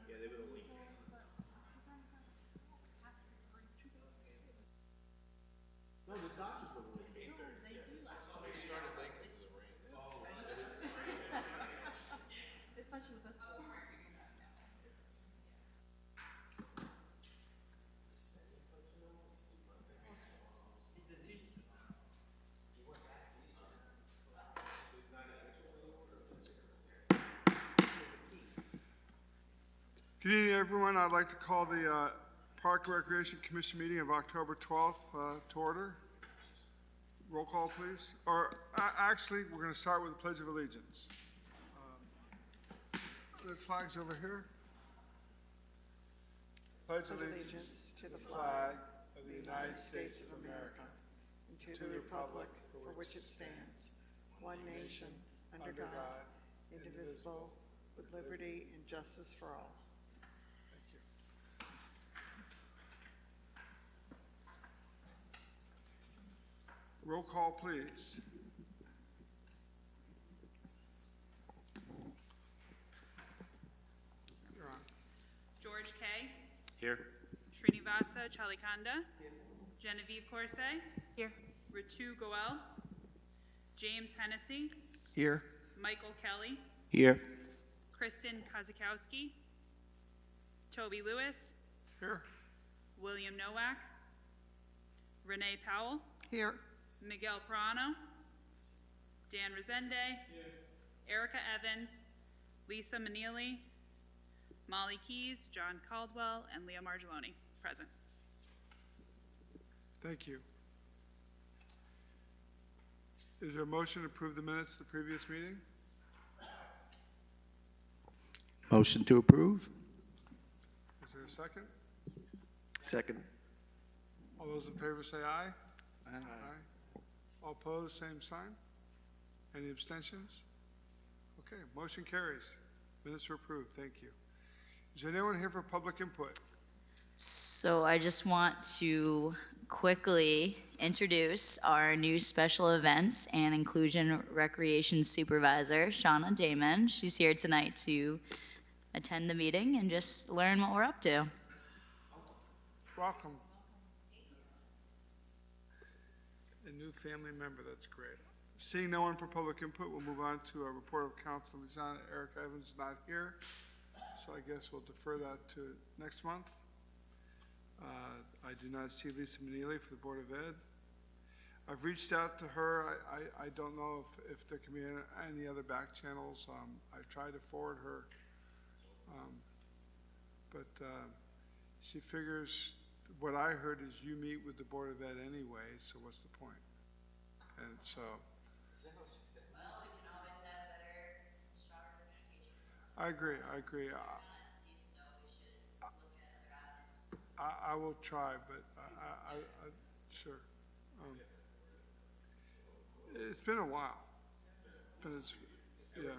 No, the Dodgers are the league game. Especially with us. Good evening, everyone. I'd like to call the Park and Recreation Commission meeting of October 12th to order. Roll call, please. Or actually, we're going to start with the Pledge of Allegiance. The flag's over here. Pledge allegiance to the flag of the United States of America and to the republic for which it stands, one nation, under God, indivisible, with liberty and justice for all. Roll call, please. You're on. George K. Here. Srinivasa Chalikanda. Genevieve Corse. Here. Ritu Goel. James Hennessy. Here. Michael Kelly. Here. Kristen Kozakowski. Toby Lewis. Here. William Nowak. Renee Powell. Here. Miguel Prano. Dan Resende. Erica Evans. Lisa Manili. Molly Keys, John Caldwell, and Leah Margelloni, present. Thank you. Is there a motion to approve the minutes of the previous meeting? Motion to approve. Is there a second? Second. All those in favor say aye. Aye. All opposed, same sign. Any abstentions? Okay, motion carries. Minutes are approved. Thank you. Is there anyone here for public input? So I just want to quickly introduce our new special events and inclusion recreation supervisor, Shauna Damon. She's here tonight to attend the meeting and just learn what we're up to. Welcome. A new family member, that's great. Seeing no one for public input, we'll move on to a report of council. Louisiana. Eric Evans is not here, so I guess we'll defer that to next month. I do not see Lisa Manili for the Board of Ed. I've reached out to her. I don't know if there can be any other back channels. I've tried to forward her, but she figures what I heard is you meet with the Board of Ed anyway, so what's the point? And so. Is that what she said? Well, we can always have better, stronger communication. I agree. I will try, but I sure. It's been a while. Yeah.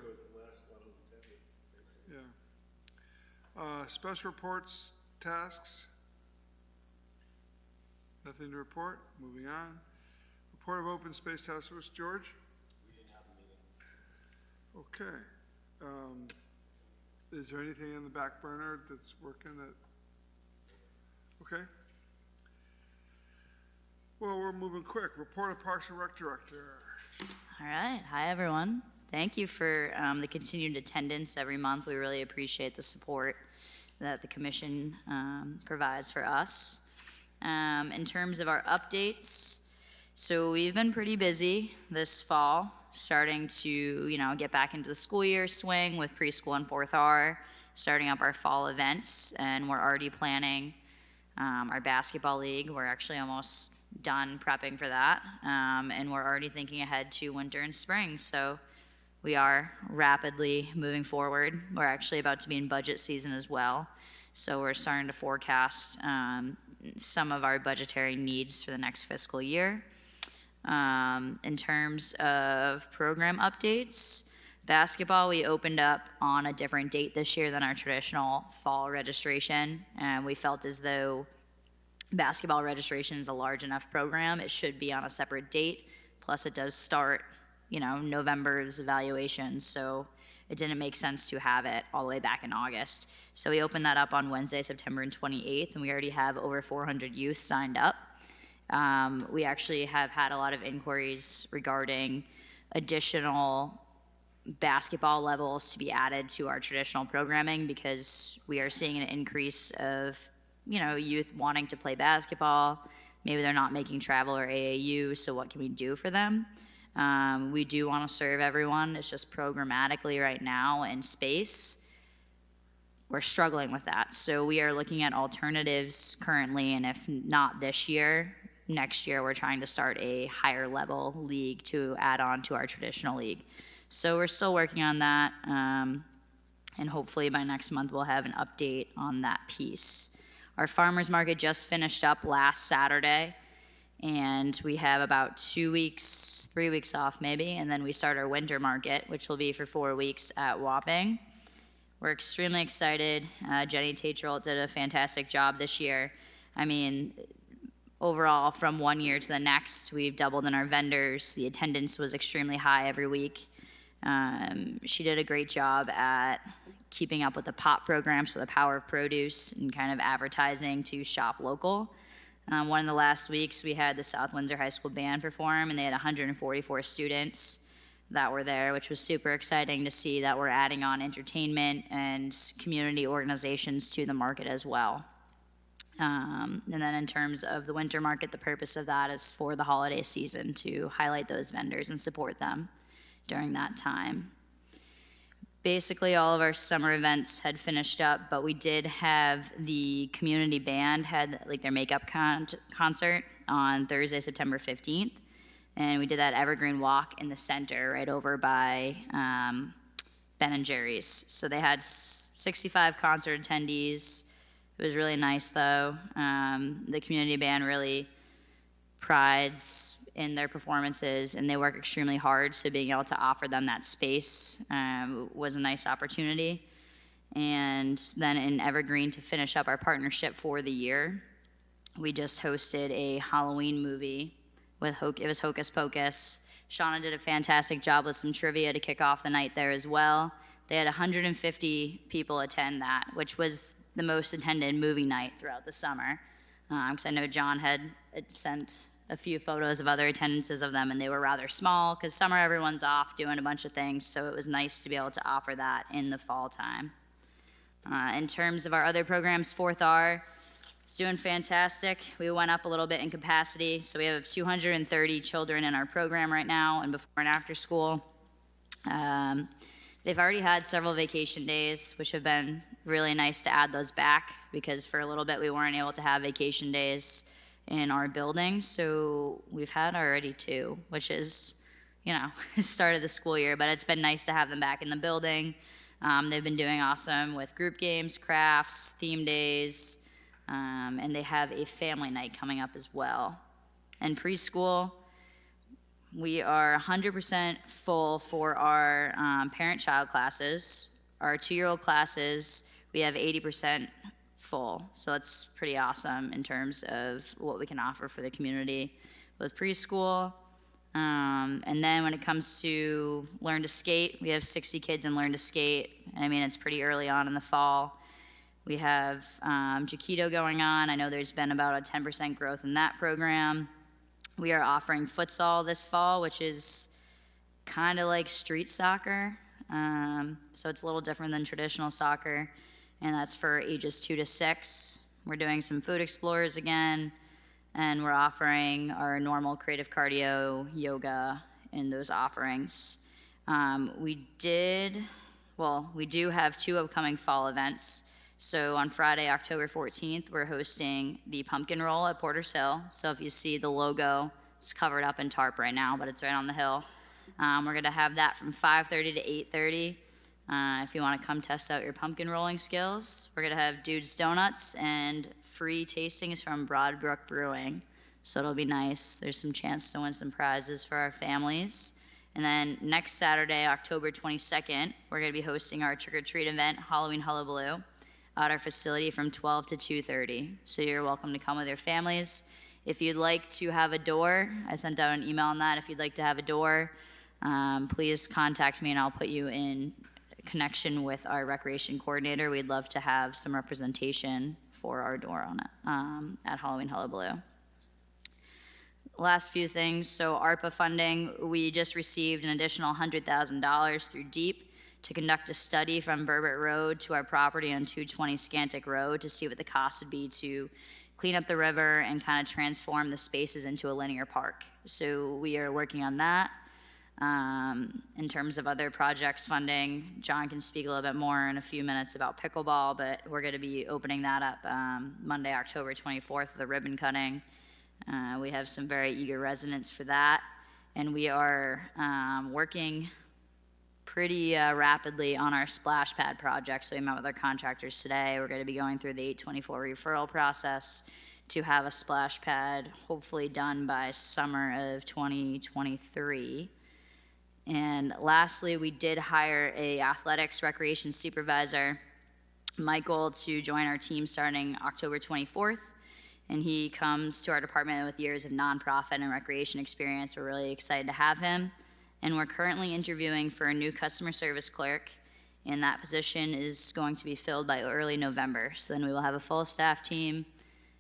Yeah. Special reports, tasks. Nothing to report. Moving on. Report of Open Space Task Force. George? We didn't have a meeting. Okay. Is there anything in the back burner that's working that? Okay. Well, we're moving quick. Report of Parks and Rec Director. All right. Hi, everyone. Thank you for the continued attendance every month. We really appreciate the support that the commission provides for us. In terms of our updates, so we've been pretty busy this fall, starting to, get back into the school year swing with preschool and 4th R, starting up our fall events, and we're already planning our basketball league. We're actually almost done prepping for that, and we're already thinking ahead to winter and spring, so we are rapidly moving forward. We're actually about to be in budget season as well, so we're starting to forecast some of our budgetary needs for the next fiscal year. In terms of program updates, basketball, we opened up on a different date this year than our traditional fall registration, and we felt as though basketball registration is a large enough program. It should be on a separate date, plus it does start, November's evaluation, so it didn't make sense to have it all the way back in August. So we opened that up on Wednesday, September 28th, and we already have over 400 youth signed up. We actually have had a lot of inquiries regarding additional basketball levels to be added to our traditional programming, because we are seeing an increase of, youth wanting to play basketball. Maybe they're not making travel or AAU, so what can we do for them? We do want to serve everyone. It's just programmatically right now in space, we're struggling with that. So we are looking at alternatives currently, and if not this year, next year we're trying to start a higher level league to add on to our traditional league. So we're still working on that, and hopefully by next month we'll have an update on that piece. Our farmers market just finished up last Saturday, and we have about 2 weeks, 3 weeks off maybe, and then we start our winter market, which will be for 4 weeks at Wapping. We're extremely excited. Jenny Tatral did a fantastic job this year. I mean, overall, from 1 year to the next, we've doubled in our vendors. The attendance was extremely high every week. She did a great job at keeping up with the POP program, so the Power of Produce, and kind of advertising to shop local. One of the last weeks, we had the South Windsor High School band perform, and they had 144 students that were there, which was super exciting to see that we're adding on entertainment and community organizations to the market as well. And then in terms of the winter market, the purpose of that is for the holiday season to highlight those vendors and support them during that time. Basically, all of our summer events had finished up, but we did have the community band had like their makeup concert on Thursday, September 15th. And we did that evergreen walk in the center right over by Ben & Jerry's. So they had 65 concert attendees. It was really nice, though. The community band really prides in their performances, and they work extremely hard, so being able to offer them that space was a nice opportunity. And then in Evergreen, to finish up our partnership for the year, we just hosted a Halloween movie with it was Hocus Pocus. Shauna did a fantastic job with some trivia to kick off the night there as well. They had 150 people attend that, which was the most attended movie night throughout the summer. Because I know John had sent a few photos of other attendances of them, and they were rather small because summer everyone's off doing a bunch of things, so it was nice to be able to offer that in the fall time. In terms of our other programs, 4th R is doing fantastic. We went up a little bit in capacity, so we have 230 children in our program right now and before and after school. They've already had several vacation days, which have been really nice to add those back, because for a little bit we weren't able to have vacation days in our building, so we've had already 2, which is, start of the school year, but it's been nice to have them back in the building. They've been doing awesome with group games, crafts, theme days, and they have a family night coming up as well. And preschool, we are 100% full for our parent-child classes. Our 2-year-old classes, we have 80% full, so that's pretty awesome in terms of what we can offer for the community with preschool. And then when it comes to Learn to Skate, we have 60 kids in Learn to Skate. I mean, it's pretty early on in the fall. We have Jaquito going on. I know there's been about a 10% growth in that program. We are offering futsal this fall, which is kind of like street soccer. So it's a little different than traditional soccer, and that's for ages 2 to 6. We're doing some food explorers again, and we're offering our normal creative cardio, yoga in those offerings. We do have 2 upcoming fall events. So on Friday, October 14th, we're hosting the pumpkin roll at Porter's Hill. So if you see the logo, it's covered up in tarp right now, but it's right on the hill. We're gonna have that from 5:30 to 8:30. If you wanna come test out your pumpkin rolling skills. We're gonna have Dude's Donuts and free tastings from Broadbrook Brewing. So it'll be nice. There's some chance to win some prizes for our families. And then next Saturday, October 22nd, we're gonna be hosting our trick-or-treat event, Halloween Hullabaloo, at our facility from 12 to 2:30. So you're welcome to come with your families. If you'd like to have a door, I sent out an email on that. If you'd like to have a door, please contact me and I'll put you in connection with our recreation coordinator, we'd love to have some representation for our door on it at Halloween Hullabaloo. Last few things, so ARPA funding, we just received an additional $100,000 through DEEP to conduct a study from Burbert Road to our property on 220 Scantic Road to see what the cost would be to clean up the river and kind of transform the spaces into a linear park. So we are working on that. In terms of other projects funding, John can speak a little bit more in a few minutes about pickleball, but we're going to be opening that up Monday, October 24th, with a ribbon cutting. We have some very eager residents for that, and we are working pretty rapidly on our splash pad project. So we met with our contractors today. We're going to be going through the 824 referral process to have a splash pad hopefully done by summer of 2023. And lastly, we did hire a athletics recreation supervisor, Michael, to join our team starting October 24th. And he comes to our department with years of nonprofit and recreation experience. We're really excited to have him. And we're currently interviewing for a new customer service clerk, and that position is going to be filled by early November. So then we will have a full staff team,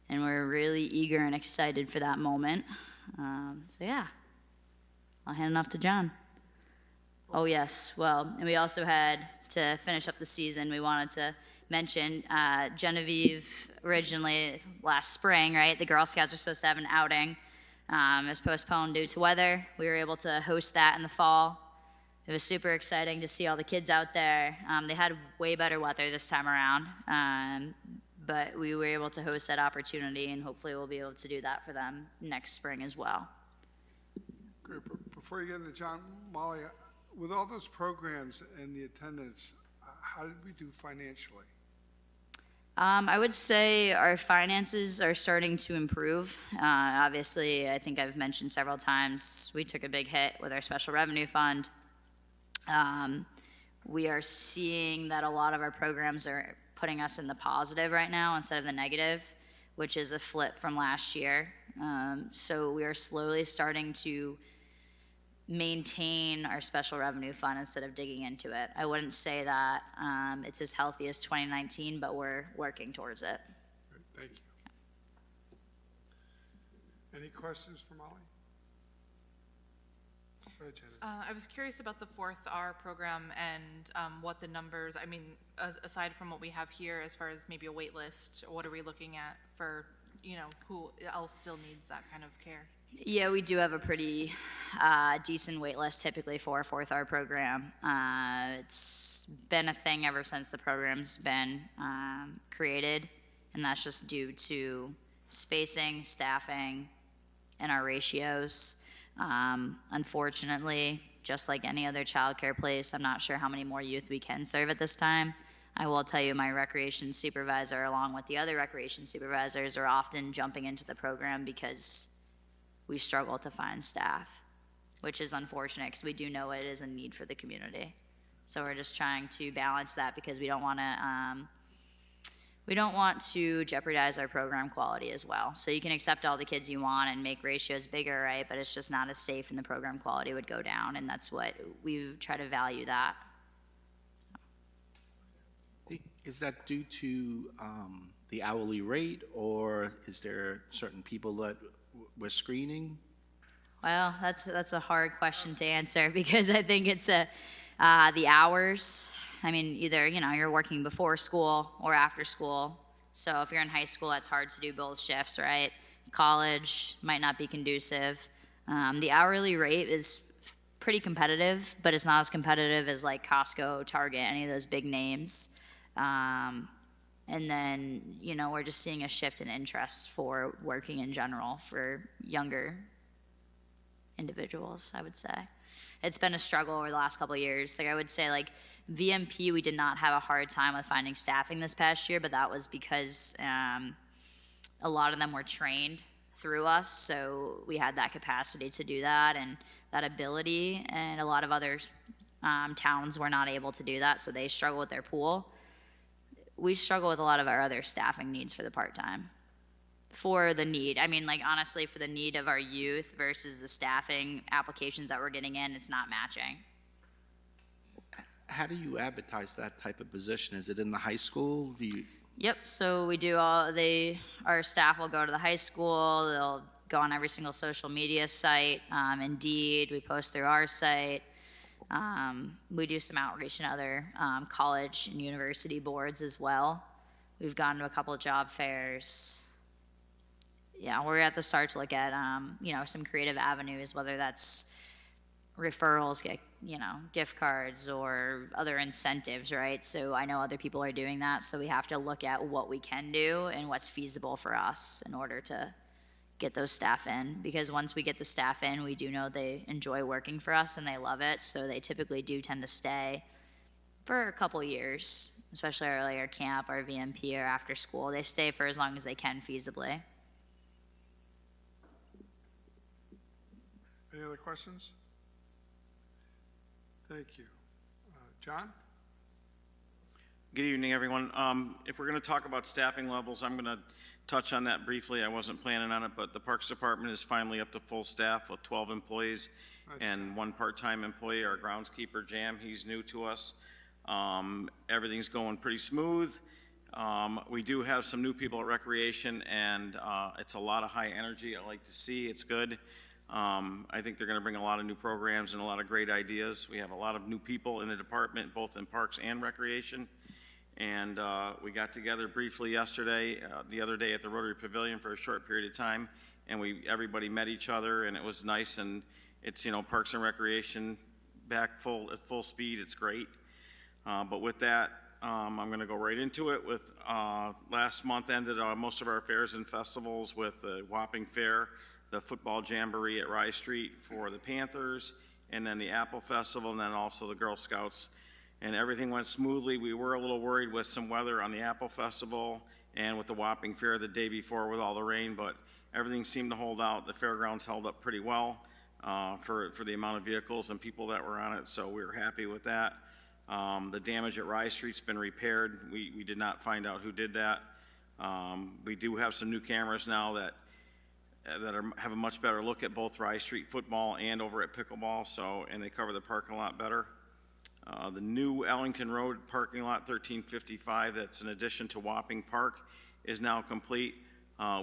and we're really eager and excited for that moment. So yeah, I'll hand it off to John. Oh yes, well, and we also had, to finish up the season, we wanted to mention Genevieve originally last spring, right? The Girl Scouts were supposed to have an outing. It was postponed due to weather. We were able to host that in the fall. It was super exciting to see all the kids out there. They had way better weather this time around, but we were able to host that opportunity, and hopefully we'll be able to do that for them next spring as well. Great. Before you get into John, Molly, with all those programs and the attendance, how did we do financially? I would say our finances are starting to improve. Obviously, I think I've mentioned several times, we took a big hit with our special revenue fund. We are seeing that a lot of our programs are putting us in the positive right now instead of the negative, which is a flip from last year. So we are slowly starting to maintain our special revenue fund instead of digging into it. I wouldn't say that it's as healthy as 2019, but we're working towards it. Great, thank you. Any questions for Molly? Go ahead, Janet. I was curious about the 4th program and what the numbers, I mean, aside from what we have here as far as maybe a wait list, what are we looking at for, you know, who else still needs that kind of care? Yeah, we do have a pretty decent wait list typically for a 4th R program. It's been a thing ever since the program's been created, and that's just due to spacing, staffing, and our ratios. Unfortunately, just like any other childcare place, I'm not sure how many more youth we can serve at this time. I will tell you, my recreation supervisor, along with the other recreation supervisors, are often jumping into the program because we struggle to find staff, which is unfortunate because we do know it is a need for the community. So we're just trying to balance that because we don't want to jeopardize our program quality as well. So you can accept all the kids you want and make ratios bigger, right? But it's just not as safe, and the program quality would go down, and that's what we try to value that. Is that due to the hourly rate, or is there certain people that we're screening? Well, that's a hard question to answer because I think it's the hours. I mean, either, you know, you're working before school or after school. So if you're in high school, that's hard to do both shifts, right? College might not be conducive. The hourly rate is pretty competitive, but it's not as competitive as like Costco, Target, any of those big names. And then, you know, we're just seeing a shift in interest for working in general for younger individuals, I would say. It's been a struggle over the last couple of years. Like I would say, like VMP, we did not have a hard time with finding staffing this past year, but that was because a lot of them were trained through us, so we had that capacity to do that and that ability, and a lot of other towns were not able to do that, so they struggle with their pool. We struggle with a lot of our other staffing needs for the part-time. For the need, I mean, like honestly, for the need of our youth versus the staffing applications that we're getting in, it's not matching. how do you advertise that type of position? Is it in the high school? Do you? Yep, so we do our staff will go to the high school, they'll go on every single social media site, Indeed, we post through our site. We do some outreach in other college and university boards as well. We've gone to a couple of job fairs. Yeah, we're at the start to look at, some creative avenues, whether that's referrals, gift cards or other incentives, right? So I know other people are doing that, so we have to look at what we can do and what's feasible for us in order to get those staff in. Because once we get the staff in, we do know they enjoy working for us and they love it, so they typically do tend to stay for a couple years, especially our camp, our VMP, or after school. They stay for as long as they can feasibly. Any other questions? Thank you. John? Good evening, everyone. If we're going to talk about staffing levels, I'm going to touch on that briefly. I wasn't planning on it, but the Parks Department is finally up to full staff with 12 employees and 1 part-time employee, our groundskeeper, Jam. He's new to us. Everything's going pretty smooth. We do have some new people at Recreation, and it's a lot of high energy. I like to see. It's good. I think they're going to bring a lot of new programs and a lot of great ideas. We have a lot of new people in the department, both in Parks and Recreation. And we got together briefly yesterday, the other day at the Rotary Pavilion for a short period of time, and everybody met each other, and it was nice. And it's, Parks and Recreation back at full speed. It's great. But with that, I'm going to go right into it. With last month ended most of our fairs and festivals with the Whopping Fair, the football jamboree at Rye Street for the Panthers, and then the Apple Festival, and then also the Girl Scouts. And everything went smoothly. We were a little worried with some weather on the Apple Festival and with the Whopping Fair the day before with all the rain, but everything seemed to hold out. The fairgrounds held up pretty well for the amount of vehicles and people that were on it, so we were happy with that. The damage at Rye Street's been repaired. We did not find out who did that. We do have some new cameras now that have a much better look at both Rye Street football and over at Pickleball, and they cover the parking lot better. The new Ellington Road parking lot 1355, that's an addition to Whopping Park, is now complete.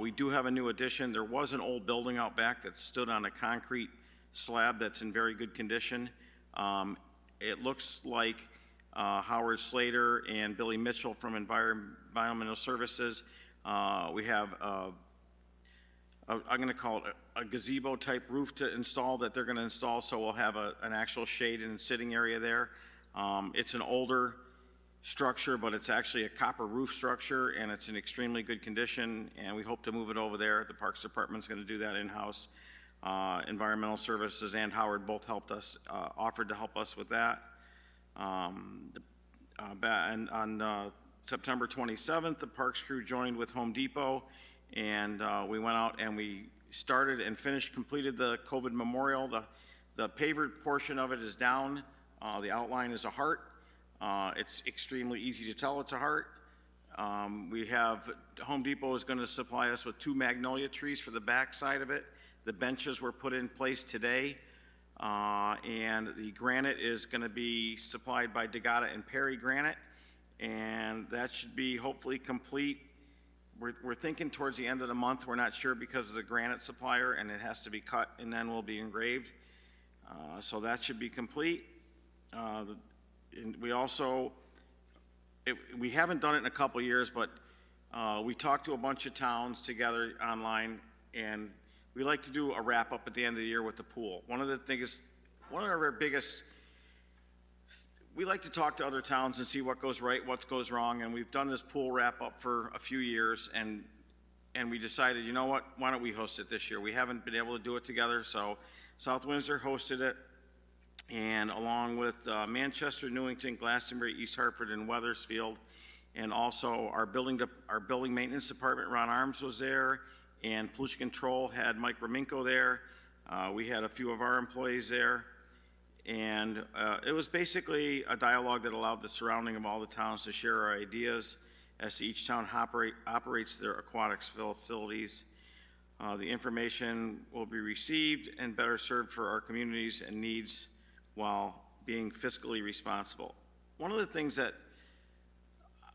We do have a new addition. There was an old building out back that stood on a concrete slab that's in very good condition. It looks like Howard Slater and Billy Mitchell from Environmental Services. We have I'm going to call it a gazebo type roof to install that they're going to install, so we'll have an actual shade and sitting area there. It's an older structure, but it's actually a copper roof structure, and it's in extremely good condition, and we hope to move it over there. The Parks Department's going to do that in-house. Environmental Services and Howard both offered to help us with that. And on September 27th, the Parks crew joined with Home Depot, and we went out and we started and completed the COVID memorial. The paver portion of it is down. The outline is a heart. It's extremely easy to tell it's a heart. Home Depot is going to supply us with 2 magnolia trees for the back side of it. The benches were put in place today, and the granite is going to be supplied by Degata and Perry Granite, and that should be hopefully complete. We're thinking towards the end of the month. We're not sure because of the granite supplier, and it has to be cut and then will be engraved. So that should be complete. And we haven't done it in a couple years, but we talked to a bunch of towns together online, and we like to do a wrap up at the end of the year with the pool. One of our biggest, we like to talk to other towns and see what goes right, what goes wrong, and we've done this pool wrap up for a few years, and we decided, you know what, why don't we host it this year? We haven't been able to do it together, so South Windsor hosted it, and along with Manchester, Newington, Glastonbury, East Hartford, and Weathersfield, and also our building maintenance department, Ron Arms was there, and pollution control had Mike Raminko there. We had a few of our employees there. And it was basically a dialogue that allowed the surrounding of all the towns to share our ideas as to each town operates their aquatics facilities. The information will be received and better served for our communities and needs while being fiscally responsible. one of the things that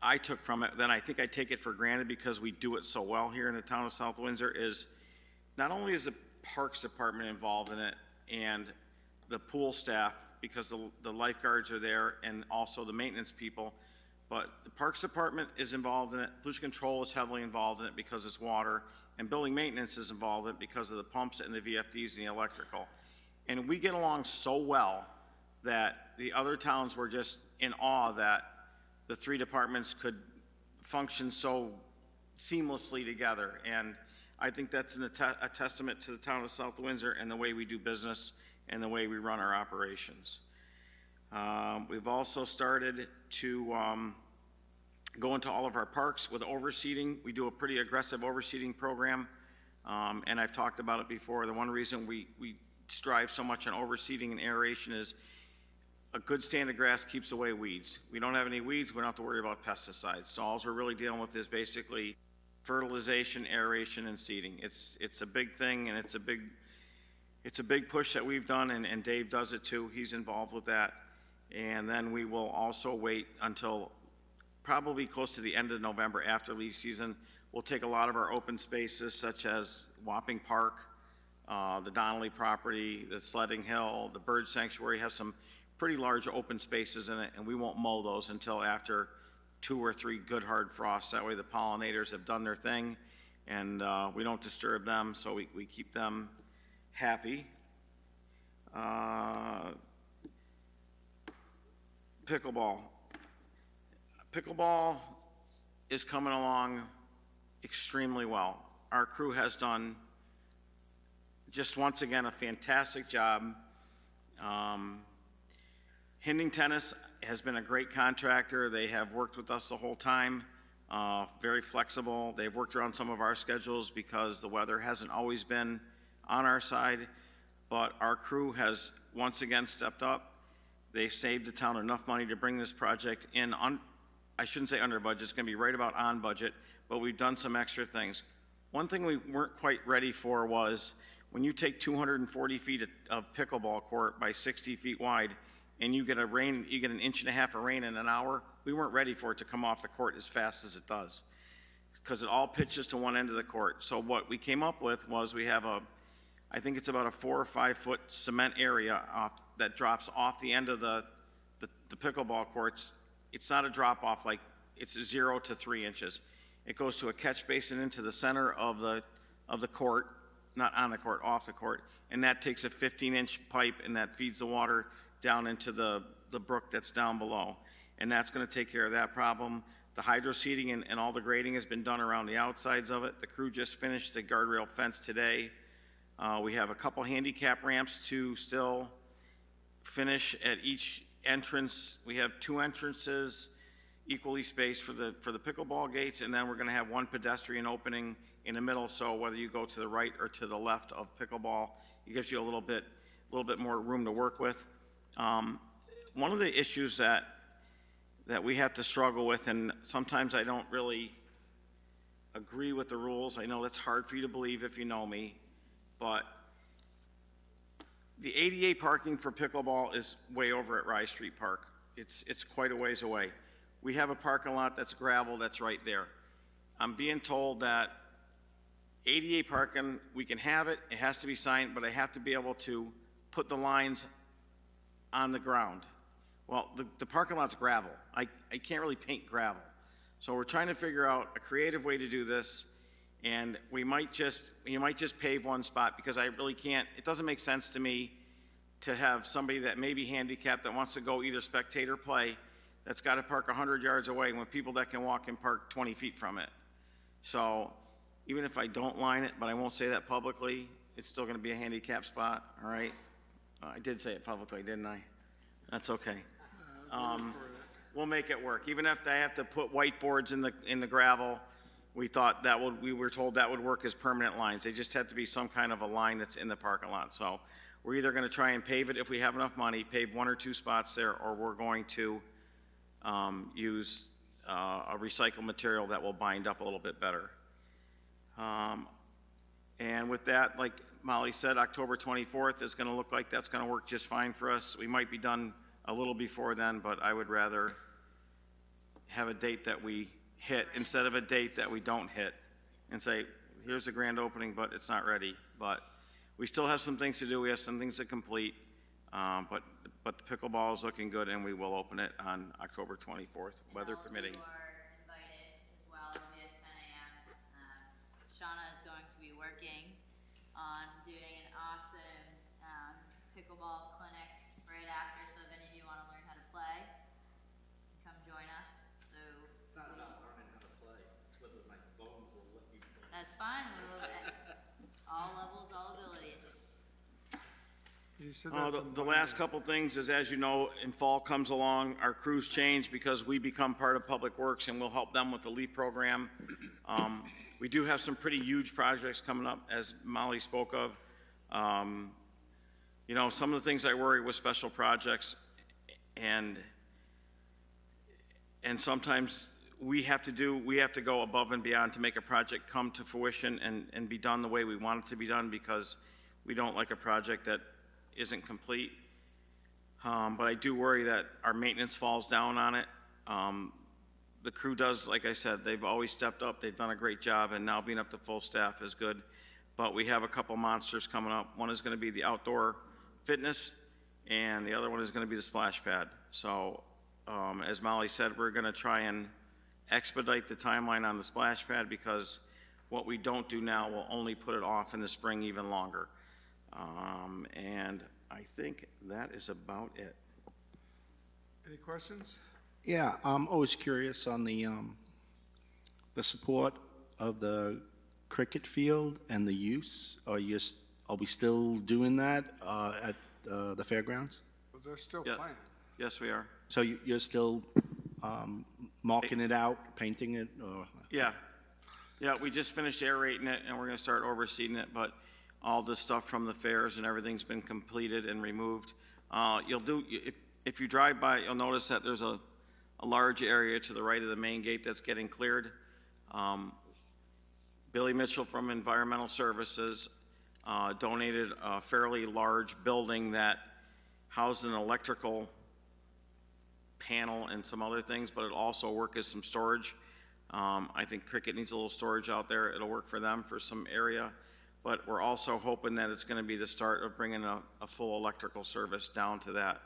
I took from it, then I think I take it for granted because we do it so well here in the town of South Windsor, is not only is the Parks Department involved in it and the pool staff, because the lifeguards are there, and also the maintenance people, but the Parks Department is involved in it, pollution control is heavily involved in it because it's water, and building maintenance is involved in it because of the pumps and the VFDs and the electrical. And we get along so well that the other towns were just in awe that the three departments could function so seamlessly together. And I think that's a testament to the town of South Windsor and the way we do business and the way we run our operations. We've also started to go into all of our parks with overseeding. We do a pretty aggressive overseeding program, and I've talked about it before. The one reason we strive so much on overseeding and aeration is a good stand of grass keeps away weeds. We don't have any weeds, we don't have to worry about pesticides. So all we're really dealing with is basically fertilization, aeration, and seeding. It's a big thing, and it's a big push that we've done, and Dave does it too. He's involved with that. And then we will also wait until probably close to the end of November after leaf season. We'll take a lot of our open spaces such as Wapping Park, the Donnelly property, the Sledding Hill, the Bird Sanctuary have some pretty large open spaces in it, and we won't mow those until after 2 or 3 good hard frosts. That way the pollinators have done their thing, and we don't disturb them, so we keep them happy. Pickleball. Pickleball is coming along extremely well. Our crew has done just once again a fantastic job. Hinding Tennis has been a great contractor. They have worked with us the whole time, very flexible. They've worked around some of our schedules because the weather hasn't always been on our side, but our crew has once again stepped up. They've saved the town enough money to bring this project in, I shouldn't say under budget, it's gonna be right about on budget, but we've done some extra things. One thing we weren't quite ready for was when you take 240 feet of pickleball court by 60 feet wide, and you get an 1.5 inches of rain in an hour, we weren't ready for it to come off the court as fast as it does, because it all pitches to one end of the court. So what we came up with was we have I think it's about a 4 or 5 foot cement area that drops off the end of the pickleball courts. It's not a drop off, like it's 0 to 3 inches. It goes to a catch basin into the center of the court, not on the court, off the court, and that takes a 15-inch pipe and that feeds the water down into the brook that's down below. And that's gonna take care of that problem. The hydro seeding and all the grading has been done around the outsides of it. The crew just finished the guardrail fence today. We have a couple handicap ramps to still finish at each entrance. We have 2 entrances equally spaced for the pickleball gates, and then we're gonna have 1 pedestrian opening in the middle, so whether you go to the right or to the left of pickleball, it gives you a little bit more room to work with. One of the issues that we have to struggle with, and sometimes I don't really agree with the rules, I know that's hard for you to believe if you know me, but the ADA parking for pickleball is way over at Rye Street Park. It's quite a ways away. We have a parking lot that's gravel that's right there. I'm being told that ADA parking, we can have it, it has to be signed, but I have to be able to put the lines on the ground. Well, the parking lot's gravel. I can't really paint gravel. So we're trying to figure out a creative way to do this, and you might just pave 1 spot, because I really can't, it doesn't make sense to me to have somebody that may be handicapped that wants to go either spectate or play, that's got to park 100 yards away when people that can walk can park 20 feet from it. So even if I don't line it, but I won't say that publicly, it's still going to be a handicap spot, all right? I did say it publicly, didn't I? That's okay. We'll make it work. Even if I have to put whiteboards in the gravel, we were told that would work as permanent lines. They just have to be some kind of a line that's in the parking lot. So we're either going to try and pave it if we have enough money, pave 1 or 2 spots there, or we're going to use a recycled material that will bind up a little bit better. And with that, like Molly said, October 24th is going to look like that's going to work just fine for us. We might be done a little before then, but I would rather have a date that we hit instead of a date that we don't hit and say, here's the grand opening, but it's not ready. But we still have some things to do. We have some things to complete. But the pickleball is looking good, and we will open it on October 24th, weather permitting. You are invited as well. It'll be at 10 a.m. Shauna is going to be working on doing an awesome pickleball clinic right after. So if any of you want to learn how to play, come join us. So It's not about learning how to play, it's whether my bones will let me play. that's fine. We'll, all levels, all abilities. You said that's a The last couple things is, as you know, in fall comes along, our crews change because we become part of Public Works, and we'll help them with the LEAP program. We do have some pretty huge projects coming up, as Molly spoke of. You know, some of the things I worry with special projects, and sometimes we have to go above and beyond to make a project come to fruition and be done the way we want it to be done, because we don't like a project that isn't complete. But I do worry that our maintenance falls down on it. The crew does, like I said, they've always stepped up. They've done a great job, and now being up to full staff is good. But we have a couple monsters coming up. One is going to be the outdoor fitness, and the other one is going to be the splash pad. So, as Molly said, we're going to try and expedite the timeline on the splash pad, because what we don't do now will only put it off in the spring even longer. And I think that is about it. Any questions? Yeah, I'm always curious on the support of the cricket field and the use. Are we still doing that at the fairgrounds? Well, they're still Yeah. playing. Yes, we are. So you're still marking it out, painting it, or? Yeah. Yeah, we just finished aerating it, and we're going to start overseeding it, but all the stuff from the fairs and everything's been completed and removed. If you drive by, you'll notice that there's a large area to the right of the main gate that's getting cleared. Billy Mitchell from Environmental Services donated a fairly large building that housed an electrical panel and some other things, but it'll also work as some storage. I think cricket needs a little storage out there. It'll work for them for some area, but we're also hoping that it's going to be the start of bringing a full electrical service down to that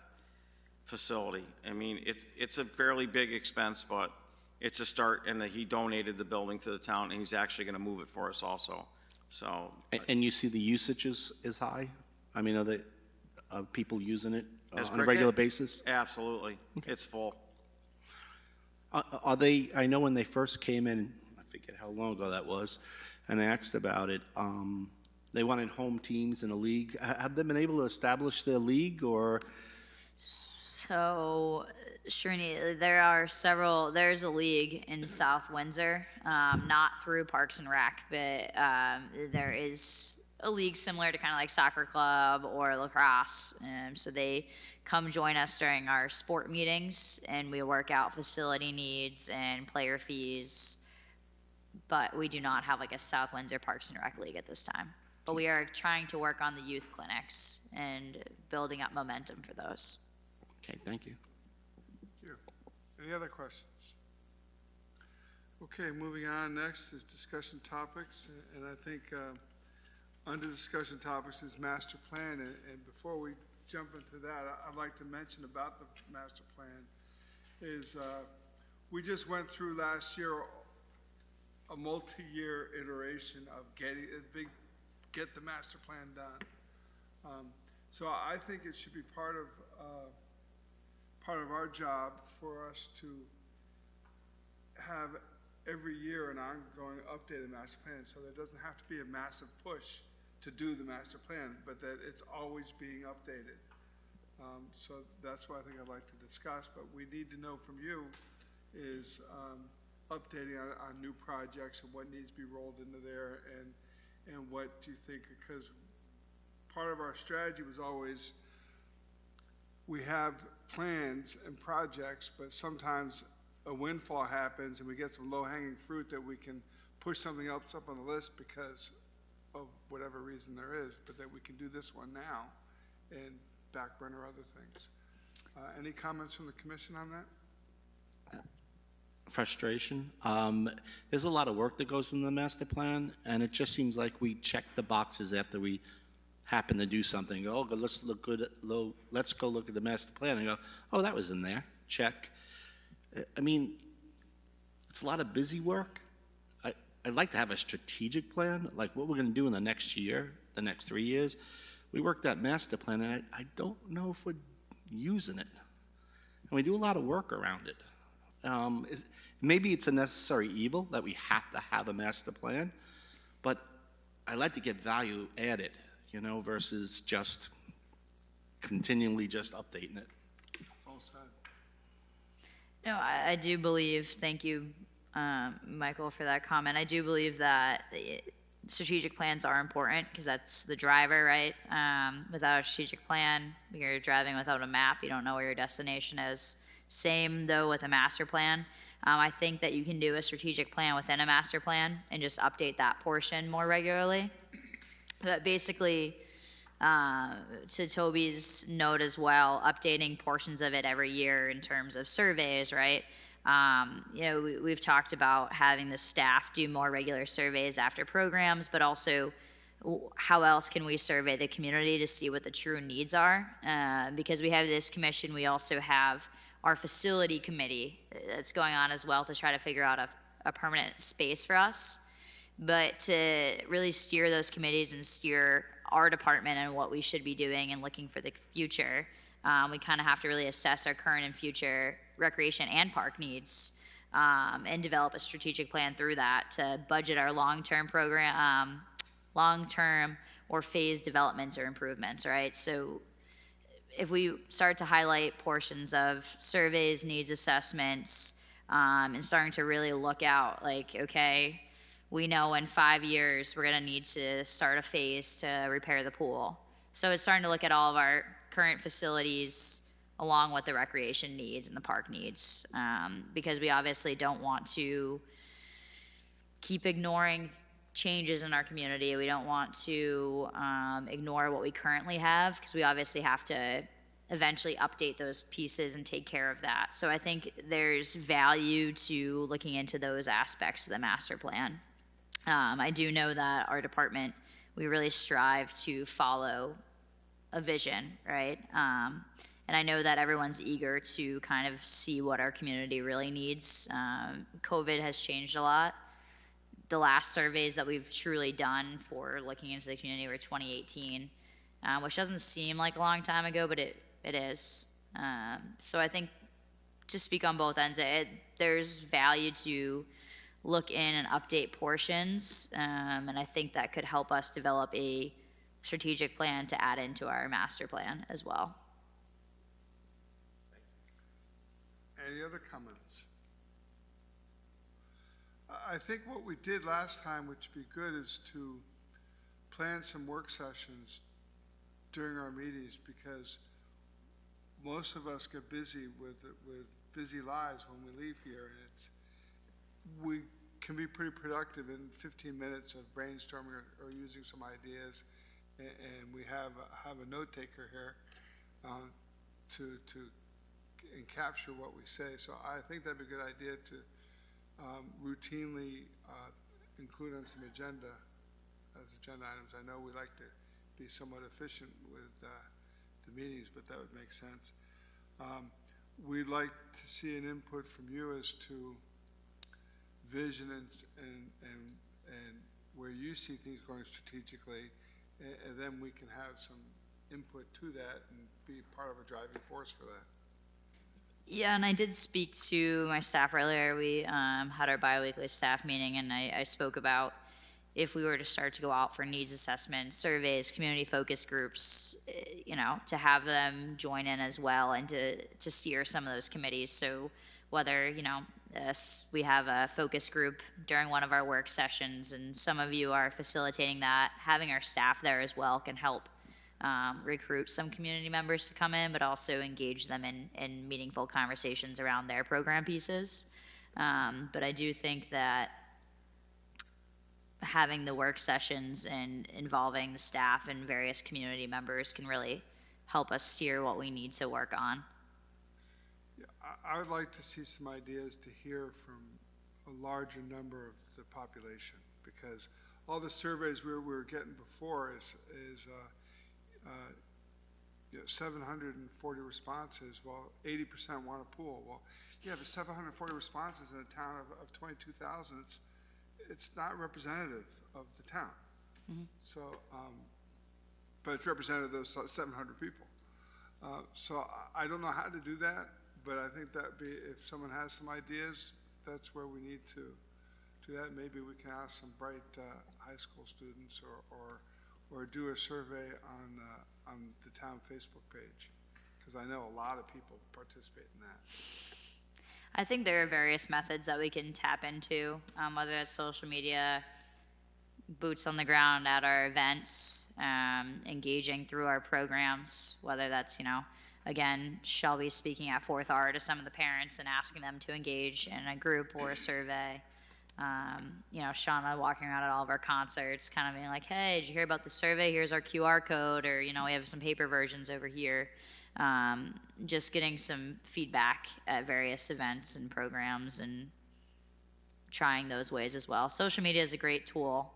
facility. I mean, it's a fairly big expense, but it's a start, and that he donated the building to the town, and he's actually going to move it for us also. So. And you see the usage is high? I mean, are people using it As on a cricket? regular basis? Absolutely. It's full. Are they, I know when they first came in, I forget how long ago that was, and I asked about it, they wanted home teams in a league. Have they been able to establish their league, or? So, Srini, there's a league in South Windsor, not through Parks and Rec, but there is a league similar to kind of like soccer club or lacrosse. So they come join us during our sport meetings, and we work out facility needs and player fees. But we do not have like a South Windsor Parks and Rec league at this time. But we are trying to work on the youth clinics and building up momentum for those. Okay, thank you. Thank you. Any other questions? Okay, moving on. Next is discussion topics, and I think under discussion topics is master plan. And before we jump into that, I'd like to mention about the master plan is we just went through last year a multi-year iteration of get the master plan done. So I think it should be part of our job for us to have every year an ongoing updated master plan, so there doesn't have to be a massive push to do the master plan, but that it's always being updated. So that's what I think I'd like to discuss, but we need to know from you is updating on new projects and what needs to be rolled into there, and what do you think, because part of our strategy was always we have plans and projects, but sometimes a windfall happens and we get some low-hanging fruit that we can push something else up on the list because of whatever reason there is, but that we can do this one now and back burner other things. Any comments from the commission on that? Frustration. There's a lot of work that goes into the master plan, and it just seems like we check the boxes after we happen to do something. Oh, let's look good. Let's go look at the master plan and go, oh, that was in there. Check. I mean, it's a lot of busy work. I'd like to have a strategic plan, like what we're going to do in the next year, the next 3 years. We worked that master plan, and I don't know if we're using it. And we do a lot of work around it. Maybe it's a necessary evil that we have to have a master plan, but I like to get value added, you know, versus just continually just updating it. Well said. No, I do believe, thank you, Michael, for that comment. I do believe that strategic plans are important because that's the driver, right? Without a strategic plan, you're driving without a map, you don't know where your destination is. Same though with a master plan. I think that you can do a strategic plan within a master plan and just update that portion more regularly. But basically, to Toby's note as well, updating portions of it every year in terms of surveys, right? You know, we've talked about having the staff do more regular surveys after programs, but also how else can we survey the community to see what the true needs are? Because we have this commission, we also have our facility committee that's going on as well to try to figure out a permanent space for us. But to really steer those committees and steer our department and what we should be doing and looking for the future, we kind of have to really assess our current and future recreation and park needs, and develop a strategic plan through that to budget our long-term program, long-term or phased developments or improvements, right? So if we start to highlight portions of surveys, needs assessments, and starting to really look out, like, okay, we know in 5 years we're gonna need to start a phase to repair the pool. So it's starting to look at all of our current facilities along with the recreation needs and the park needs, because we obviously don't want to keep ignoring changes in our community. We don't want to ignore what we currently have, because we obviously have to eventually update those pieces and take care of that. So I think there's value to looking into those aspects of the master plan. I do know that our department, we really strive to follow a vision, right? And I know that everyone's eager to kind of see what our community really needs. COVID has changed a lot. The last surveys that we've truly done for looking into the community were 2018, which doesn't seem like a long time ago, but it is. So I think, to speak on both ends, there's value to look in and update portions, and I think that could help us develop a strategic plan to add into our master plan as well. Any other comments? I think what we did last time, which would be good, is to plan some work sessions during our meetings, because most of us get busy with busy lives when we leave here, and we can be pretty productive in 15 minutes of brainstorming or using some ideas, and we have a note taker here to capture what we say. So I think that'd be a good idea to routinely include on some agenda items. I know we like to be somewhat efficient with the meetings, but that would make sense. We'd like to see an input from you as to vision and where you see things going strategically, and then we can have some input to that and be part of a driving force for that. Yeah, and I did speak to my staff earlier. We had our biweekly staff meeting, and I spoke about if we were to start to go out for needs assessments, surveys, community focus groups, you know, to have them join in as well and to steer some of those committees. So whether, you know, we have a focus group during one of our work sessions, and some of you are facilitating that, having our staff there as well can help recruit some community members to come in, but also engage them in meaningful conversations around their program pieces. But I do think that having the work sessions and involving the staff and various community members can really help us steer what we need to work on. I would like to see some ideas to hear from a larger number of the population, because all the surveys we were getting before is 740 responses, well, 80% want a pool. Well, yeah, but 740 responses in a town of 22,000, it's not representative of the town. So, but it's representative of those 700 people. So I don't know how to do that, but I think that'd be, if someone has some ideas, that's where we need to do that. Maybe we can ask some bright high school students or do a survey on the town Facebook page, because I know a lot of people participate in that. I think there are various methods that we can tap into, whether it's social media, boots on the ground at our events, engaging through our programs, whether that's, again, Shelby speaking at 4th R to some of the parents and asking them to engage in a group or a survey. Shauna walking around at all of our concerts, kind of being like, hey, did you hear about the survey? Here's our QR code, or, we have some paper versions over here. Just getting some feedback at various events and programs and trying those ways as well. Social media is a great tool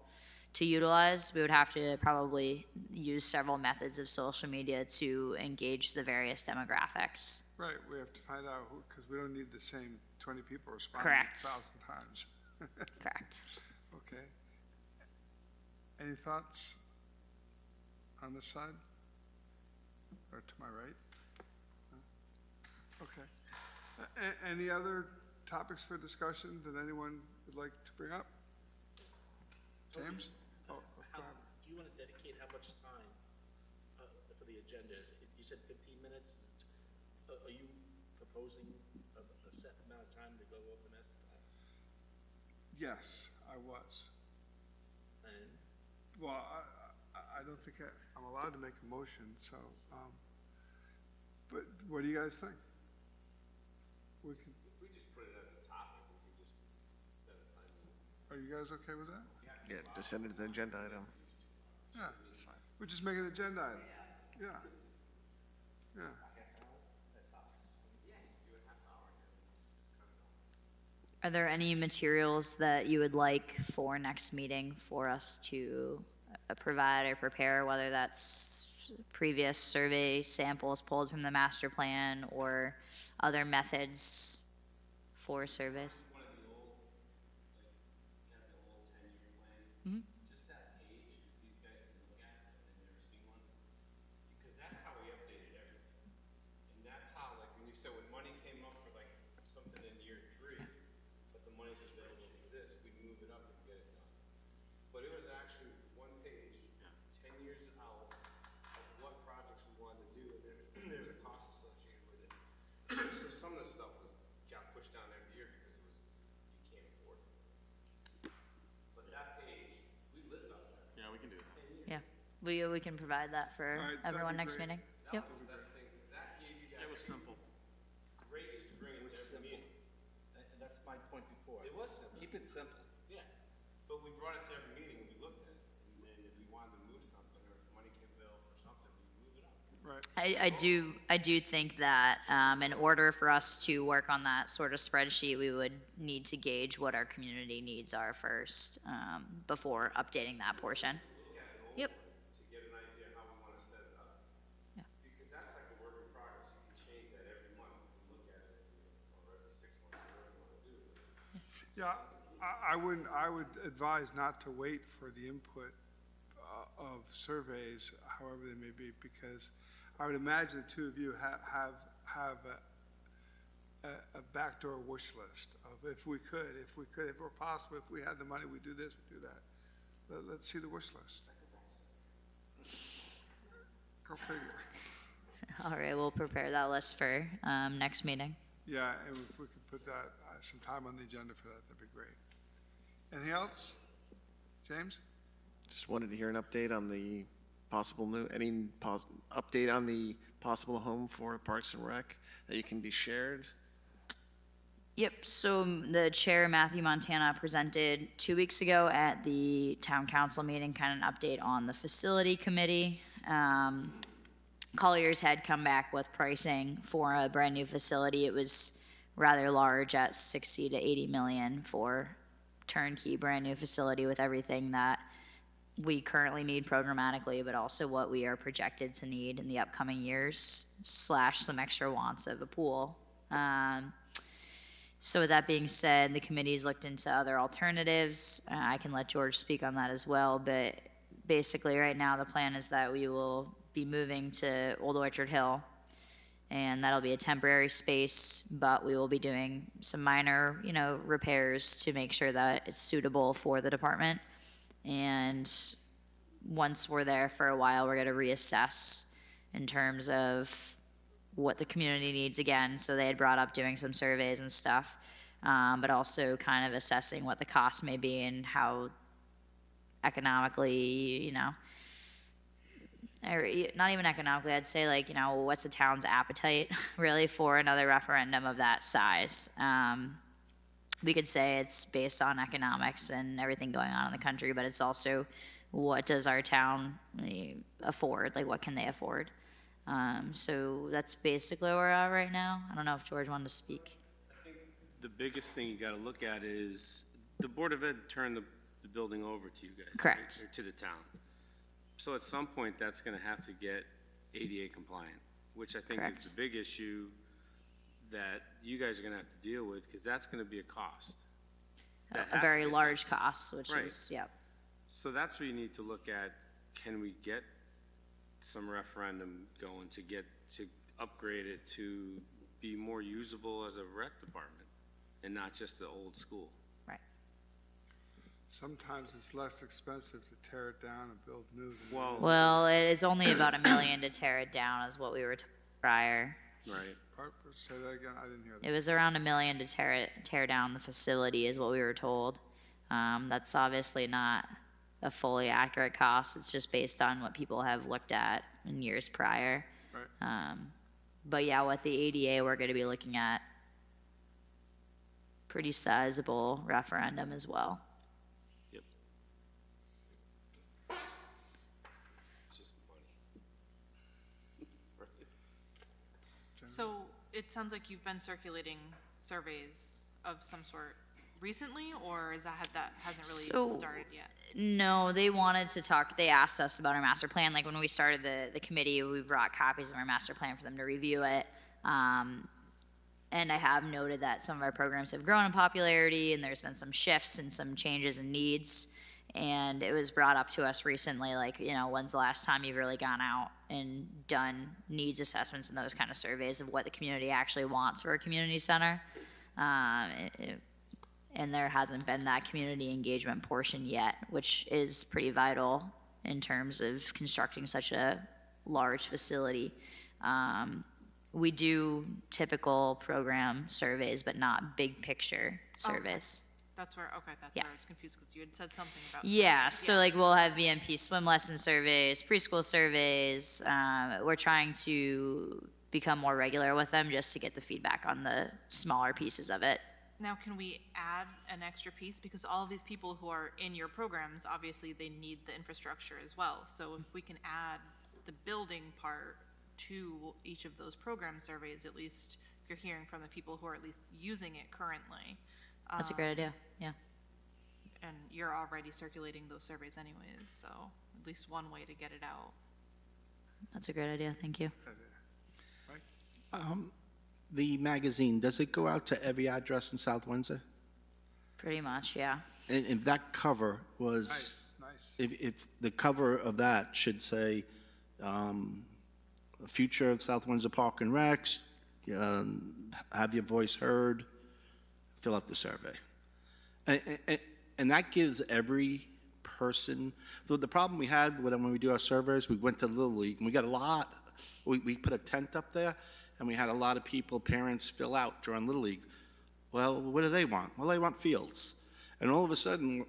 to utilize. We would have to probably use several methods of social media to engage the various demographics. Right, we have to find out who, because we don't need the same 20 people responding Correct. 1,000 times. Correct. Okay. Any thoughts on this side? Or to my right? No? Okay. Any other topics for discussion that anyone would like to bring up? James? Oh, go ahead. Do you want to dedicate how much time for the agenda? You said 15 minutes. Are you proposing a set amount of time to go over an estimate? Yes, I was. And Well, I don't think I'm allowed to make a motion, so, but what do you guys think? We can, We just put it as a topic, we could just set a time. are you guys okay with that? Yeah, just send it as an agenda item. Yeah, we'll just make an agenda item. Yeah. Yeah. Are there any materials that you would like for next meeting for us to provide or prepare, whether that's previous survey samples pulled from the master plan or other methods for surveys? One of the old, like, the old 10-year plan, just that page, these guys can look at, if they've never seen one, because that's how we updated everything. And that's how, like, when you said when money came up for like something in year 3, but the money's available for this, we move it up and get it done. But it was actually one page, 10 years out, of what projects we wanted to do, and there's a cost associated with it. So some of the stuff got pushed down every year because it was, you can't afford it. But that page, we lived up there. Yeah, we can do that. Yeah, we can provide that for All right, that'd everyone be next great. meeting. That Yep. was the best thing, because that gave you guys. It was simple. Great, used to bring it to every meeting. and that's my point before. It was simple. Keep it simple. Yeah, but we brought it to every meeting and we looked at it, and then if we wanted to move something, or if money came available for something, we move it up. Right. I do think that in order for us to work on that sort of spreadsheet, we would need to gauge what our community needs are first before updating that portion. Yep. To get an idea how we want to set it up. Yeah. Because that's like a work in progress, you can change that every month, and look at it, or every 6 months, whatever you want to do. Yeah, I would advise not to wait for the input of surveys, however they may be, because I would imagine the two of you have a backdoor wish list of if we could, if it were possible, if we had the money, we'd do this, we'd do that. Let's see the wish list. Go figure. All right, we'll prepare that list for next meeting. Yeah, and if we could put that, some time on the agenda for that, that'd be great. Anything else? James? Just wanted to hear an update on the possible update on the possible home for Parks and Rec that you can be shared. Yep, so the chair, Matthew Montana, presented 2 weeks ago at the town council meeting, kind of an update on the facility committee. Colliers had come back with pricing for a brand new facility. It was rather large at 60 to 80 million for turnkey brand new facility with everything that we currently need programmatically, but also what we are projected to need in the upcoming years, / some extra wants of a pool. So with that being said, the committee's looked into other alternatives. I can let George speak on that as well, but basically right now the plan is that we will be moving to Old Orchard Hill, and that'll be a temporary space, but we will be doing some minor, repairs to make sure that it's suitable for the department. And once we're there for a while, we're going to reassess in terms of what the community needs again. So they had brought up doing some surveys and stuff, but also kind of assessing what the cost may be and how economically, or not even economically, I'd say what's the town's appetite really for another referendum of that size. We could say it's based on economics and everything going on in the country, but it's also what does our town afford? What can they afford? So that's basically where we're at right now. I don't know if George wanted to speak. I think the biggest thing you gotta look at is the Board of Ed turned the building over to you guys. Correct. Right? Or to the town. So at some point, that's gonna have to get ADA compliant, which I think Correct. is the big issue that you guys are gonna have to deal with, because that's gonna be a cost. That A has to very get large cost, which Right. is, yep. So that's where you need to look at, can we get some referendum going to upgrade it to be more usable as a rec department and not just the old school? Right. Sometimes it's less expensive to tear it down and build new than. Well, it is only about $1 million to tear it down, is what we were told prior. Right. Say that again, I didn't hear that. It was around $1 million to tear down the facility, is what we were told. That's obviously not a fully accurate cost. It's just based on what people have looked at in years prior. Right. But yeah, with the ADA, we're going to be looking at pretty sizable referendum as well. Yep. It's just money. So it sounds like you've been circulating surveys of some sort recently, or is that hasn't really So- started yet? No, they wanted to talk, they asked us about our master plan. When we started the committee, we brought copies of our master plan for them to review it. And I have noted that some of our programs have grown in popularity, and there's been some shifts and some changes in needs. And it was brought up to us recently, when's the last time you've really gone out and done needs assessments and those kind of surveys of what the community actually wants for a community center? And there hasn't been that community engagement portion yet, which is pretty vital in terms of constructing such a large facility. We do typical program surveys, but not big picture surveys. That's where I was confused, because you had said something about. Yeah, surveys. so we'll have VMP swim lesson surveys, preschool surveys. We're trying to become more regular with them just to get the feedback on the smaller pieces of it. Now, can we add an extra piece? Because all of these people who are in your programs, obviously, they need the infrastructure as well. So if we can add the building part to each of those program surveys, at least you're hearing from the people who are at least using it currently. That's a great idea, yeah. And you're already circulating those surveys anyways, so at least one way to get it out. That's a great idea, thank you. The magazine, does it go out to every address in South Windsor? Pretty much, yeah. And if that cover was, Nice. if the cover of that should say, future of South Windsor Park and Recs, have your voice heard, fill out the survey. And that gives every person, the problem we had when we do our surveys, we went to Little League, and we got a lot, we put a tent up there, and we had a lot of people, parents, fill out during Little League. Well, what do they want? Well, they want fields. And all of a sudden,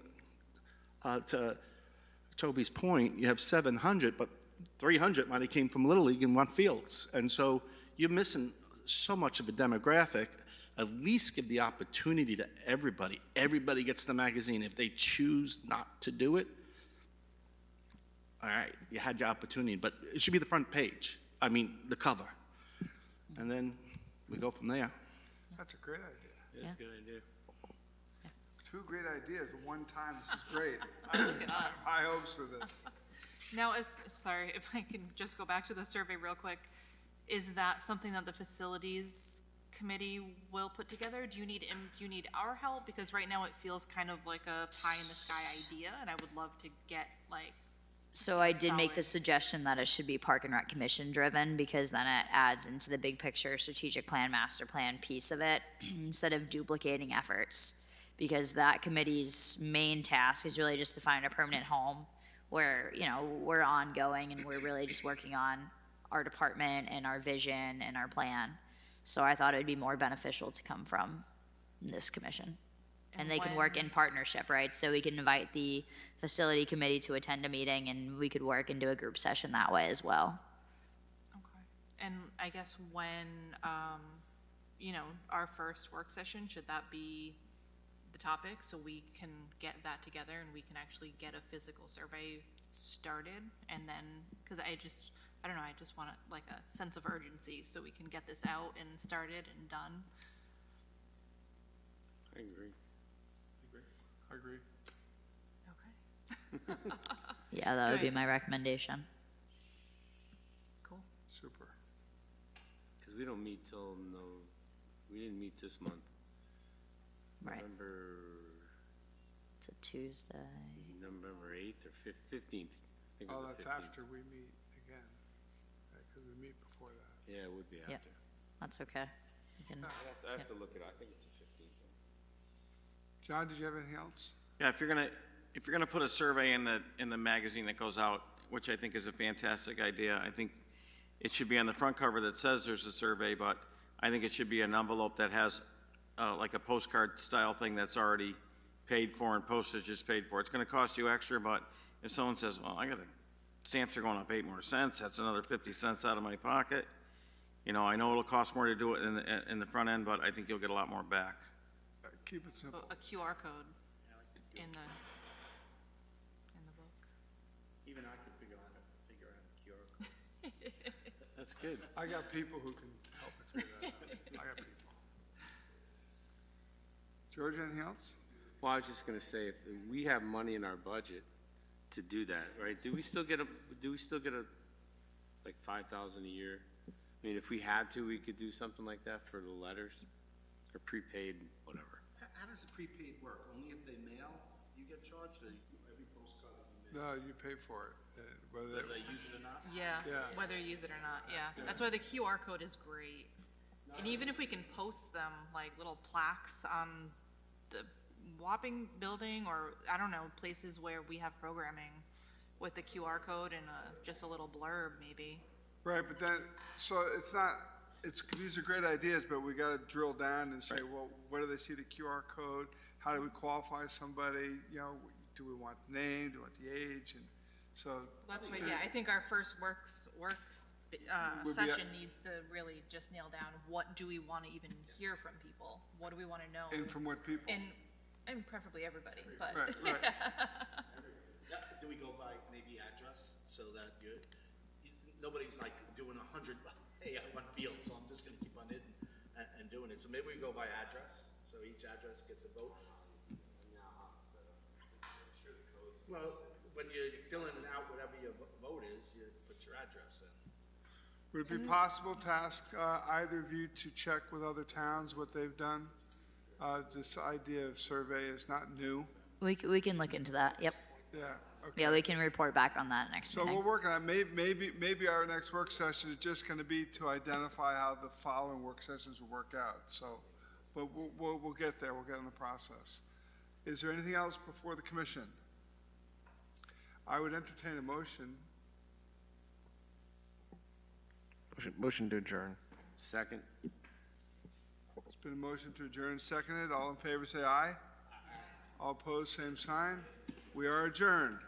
to Toby's point, you have 700, but 300 might have came from Little League and want fields. And so you're missing so much of a demographic. At least give the opportunity to everybody. Everybody gets the magazine. If they choose not to do it, all right, you had your opportunity, but it should be the front page. I mean, the cover. And then we go from there. That's a great idea. That's a good idea. 2 great ideas at one time. This is great. Look at us. High hopes for this. Now, sorry, if I can just go back to the survey real quick, is that something that the facilities committee will put together? Do you need our help? Because right now it feels kind of like a pie in the sky idea, and I would love to get like, So I did make the Solid. suggestion that it should be Park and Rec Commission driven, because then it adds into the big picture strategic plan, master plan piece of it, instead of duplicating efforts. Because that committee's main task is really just to find a permanent home where, you know, we're ongoing and we're really just working on our department and our vision and our plan. So I thought it would be more beneficial to come from this commission. And they can work in partnership, right? So we can invite the facility committee to attend a meeting, and we could work and do a group session that way as well. okay. And I guess when, you know, our first work session, should that be the topic? So we can get that together and we can actually get a physical survey started, and then, because I don't know, I just want like a sense of urgency so we can get this out and started and done. I agree. I agree. Okay. Yeah, that would be Right. my recommendation. Cool. Super. Because we don't meet till we didn't meet this month. Right. It's a Tuesday. November 8th or 15th. I think it Oh, was the that's 15th. after we meet again. Because we meet before that. Yeah, it would be Yep. after. That's okay. We can, I have to look it up. I think it's the 15th. John, did you have anything else? Yeah, if you're gonna put a survey in the magazine that goes out, which I think is a fantastic idea, I think it should be on the front cover that says there's a survey, but I think it should be an envelope that has, like a postcard style thing that's already paid for and postage is paid for. It's gonna cost you extra, but if someone says, well, stamps are going up 8 more cents, that's another 50 cents out of my pocket. You know, I know it'll cost more to do it in the front end, but I think you'll get a lot more back. Keep it simple. A QR code in the book. Even I can figure out the QR code. That's good. I got people who can help me figure that out. I got people. George, anything else? Well, I was just gonna say, if we have money in our budget to do that, right? Do we still get like 5,000 a year? I mean, if we had to, we could do something like that for the letters, or prepaid, whatever. How does the prepaid work? Only if they mail, you get charged, or every postcard that you mail? No, you pay for it. Whether Whether they use it or not? Yeah, Yeah. whether you use it or not, yeah. That's why the QR code is great. And even if we can post them, like little plaques on the Wapping building, or I don't know, places where we have programming with the QR code and just a little blurb maybe. Right, but then, so it's not, these are great ideas, but we gotta drill down and say, well, where do they see the QR code? How do we qualify somebody? You know, do we want the name, do we want the age? And so. That's why, yeah, I think our first works Would be session needs to really just nail down, what do we want to even hear from people? What do we want to know? And from what people? And preferably everybody, but. Right, right. Yeah, do we go by maybe address, so that nobody's like doing 100, hey, I want field, so I'm just gonna keep on hitting and doing it. So maybe we go by address, so each address gets a vote. Well, when you fill in and out whatever your vote is, you put your address in. Would it be possible to ask either of you to check with other towns what they've done? This idea of survey is not new. we can look into that, yep. Yeah, okay. Yeah, we can report back on that next So meeting. we'll work on it. Maybe our next work session is just gonna be to identify how the following work sessions will work out. So, but we'll get there. We'll get in the process. Is there anything else before the commission? I would entertain a motion. Motion to adjourn. Second? It's been a motion to adjourn, seconded. All in favor, say aye. All opposed, same sign. We are adjourned.